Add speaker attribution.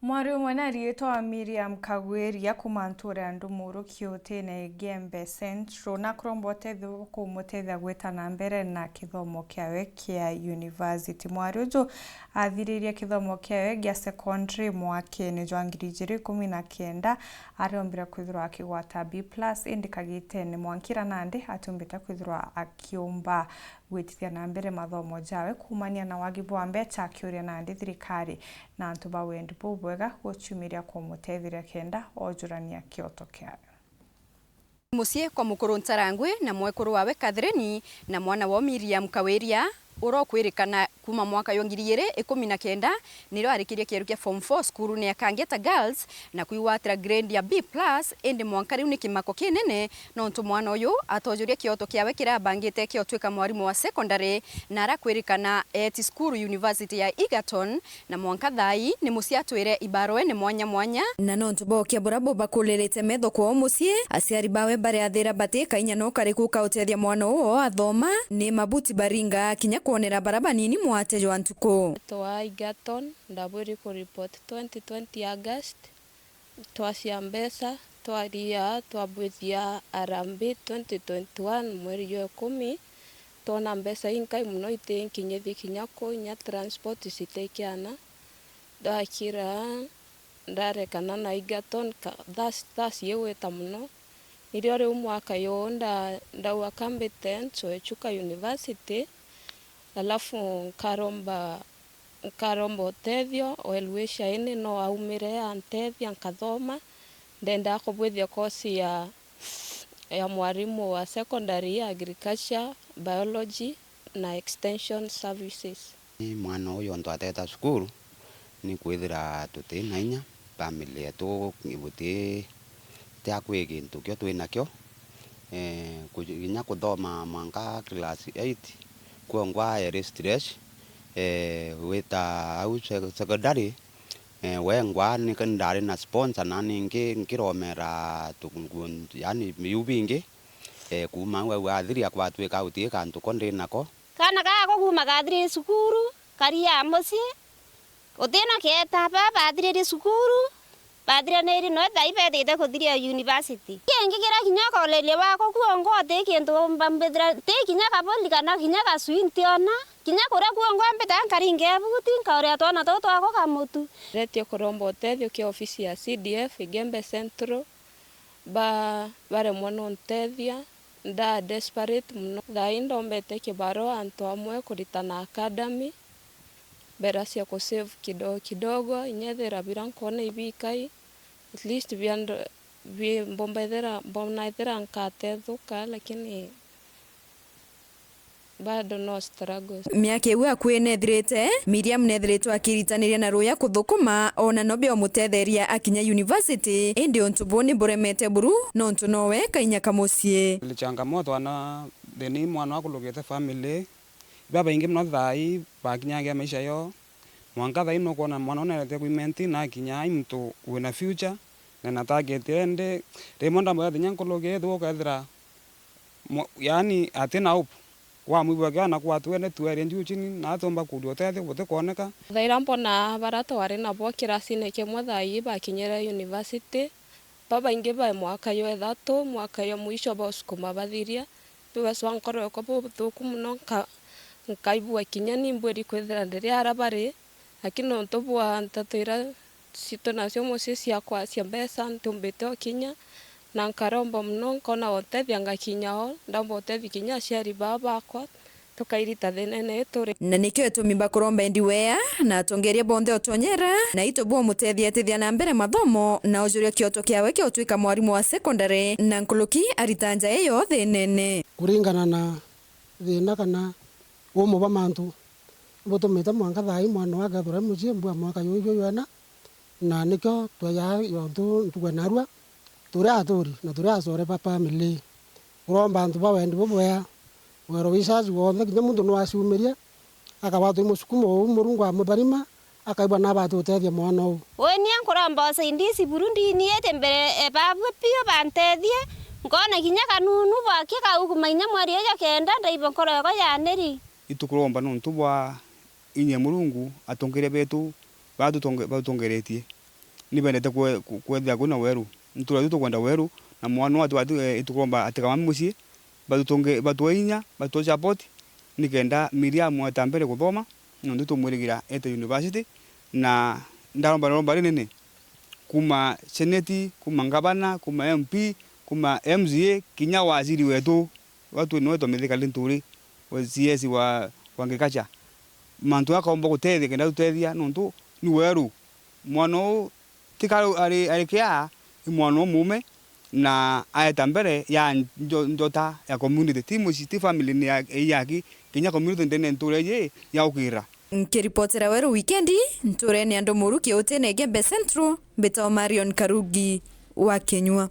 Speaker 1: Mwari umwe na rietwa Miriam Kagweria kuma nture andu muru kiutine Gembe Central na krombotetho kumutethia gwitana mbere na kithomo kiawe kia university. Mwari uju athiririe kithomo kiawe gia secondary mwakini jwa 2019 arombire kwithirwa akigwata B+ indikagite ni Mwankira Nandi atumbite kwithirwa akiumba gwitithia na mbere mathomo jawe kumania na wagibu wa mbeca akiuria Nandi thirikari na antu ba wendi bubwega guchumiria kumutethira kenda ojurania kioto kiawe.
Speaker 2: Musie kwa mukuru Ntarangwi na mwekuru wawe Catherine na mwana wa Miriam Kagweria urokwirikana kuma mwaka 2019 niro arikiria kieru kia form 4 skuru ni Kangeta Girls na kuiwatira grade ya B+ indi mwanka riu ni kimako kinene no ntu mwana uyu atojuria kioto kiawe kirabangite kiotwika mwarimu wa secondary na arakwirikana eti skuru university ya Egerton na mwanka thai ni musia twire ibarwe ni mwanya na no ntu bokia burabo bakulirite metho kwa musie aciari bawe bare athira batika inya no kariku kautethia mwana uo athoma ni mabuti baringa kinya kuonera baraba nini mwatejo antuko
Speaker 3: twa Egerton ndaburi ku report 2020 August twacia mbesa twaria twabwithia arambi 2021 mweri wa 10 tona mbesa inkai muno itinkinyithi kinya ku nya transport sitekiana dakira ndarekana na Egerton that's yeweta muno irio ri mwaka yo ndawa competence so echuka university alafu nkaromba utethio welwisha ine no aumire antethia nkathoma ndenda kubwithia kosi ya mwarimu wa secondary agriculture biology na extension services.
Speaker 4: Ni mwana uyu ntwateta skuru ni kwithira tutina inya family yetu ngibuti tia kwigintu kyo twinakyo kuginya kuthoma mwanka class 8 kuongwa eri stress wita au secondary wengwa ni kandari na sponsor na ningi nkiromera tukungun yani miyubingi kuma wa athiria kwa twika utie kantu kondi nako
Speaker 5: kana ga kuma gathire sukuru karia musie utina keta baba athire sukuru badria neri no daibete kuthiria university kengi kira kinya kolele wako kuongo te kintu mbambedra te kinya kaboli kana kinya kaswinti ona kinya kura kuongo mbeta karinge buti kaure tona toto ako kamutu
Speaker 3: retio korombo tethio ki ofisi ya CDF Gembe Central bare mwono ntethia nda desperate muno thaindo mbete kibaro anto amwe kuritana academy berasia ko save kidogo inyethera birankone ibikai at least bombaithera nkatethuka lakini bado no struggles.
Speaker 2: Miaka iwe akwi nethirite Miriam nethiritwe akiritaniria na ruya kuthukuma ona nobe omutetheria akinya university indi ontubu ni buremete buru no ntu nowe kainya kamusie
Speaker 6: changamoto ana thini mwana akulugite family baba ingi mno thai bakinyangia maisha yo mwanka thai no kuona mwana onelete kuimenti na kinya mtu wina future na natagete ende remonda mwa thinya nkuluge thu kathira yani atina hope wa mwibwa kana kwa twene twere njuchini na atomba kudio tethe gute kuoneka
Speaker 3: thaira mbona barato wari na bo kirasine kimwe thai bakinyera university baba ingi ba mwaka yo ethatu mwaka yo mwisho ba sukuma bathiria biba swankoro ko thuku muno nkaibua kinya ni mbweri kwithira ndiria arabari lakini ntobua ntatira sito nacio mucie ciakwa cia mbeca ntumbite kinya na nkaromba muno nkona otethia ngakinyao ndamba otethi kinya ciari bakwa tukairita thenene turi
Speaker 2: na nikyo tumimba kuromba ndiwea na tongeria bonde otonyera na itobo mutethia tethia na mbere mathomo na ujuria kioto kiawe kiotwika mwarimu wa secondary na nkuluki aritanja eyo thenene
Speaker 7: kuringana na thina kana umo ba mantu botometa mwanka thai mwana wa gathura mucie mbwa mwaka yoyo yana na nikyo twaya yontu ntugwanarwa turi aturi na turi asore papa mili uromba antu ba wendi bobwea wero wisaji wothe kinya mundu no aciumiria akabatu musukumo murungu amubarima akaibwa na batu tethia mwana u
Speaker 5: weni ankuromba saindisi Burundi ni ete mbere babwe pio bantethie ngona kinya kanunu bwake kaugumainya mwari ejo kenda ndaibo korego yaneri
Speaker 6: itukuromba nuntu bwa inye murungu atongere betu batongeretie ni bendete kwethia kuna weru ntura tu kwenda weru na mwana watu itukomba atikama mucie batu inya batu support nikenda Miriam atambere kuthoma nondu tumwirigira ete university na ndaromba nini kuma seneti kuma ngavana kuma MP kuma MCA kinya waziri wetu watu ni wetu mithika linturi wa CS wa agriculture mantu akomba gutethia kenda tutethia nondu ni weru mwana tikaro ari kia mwana mume na aeta mbere ya njota ya community timu city family ni yaki kinya community ndene nture ya ukira
Speaker 2: nkiripotera weru weekendi nturene andu muru kiotene Gembe Central Beto Marion Karugi wa Kenyua.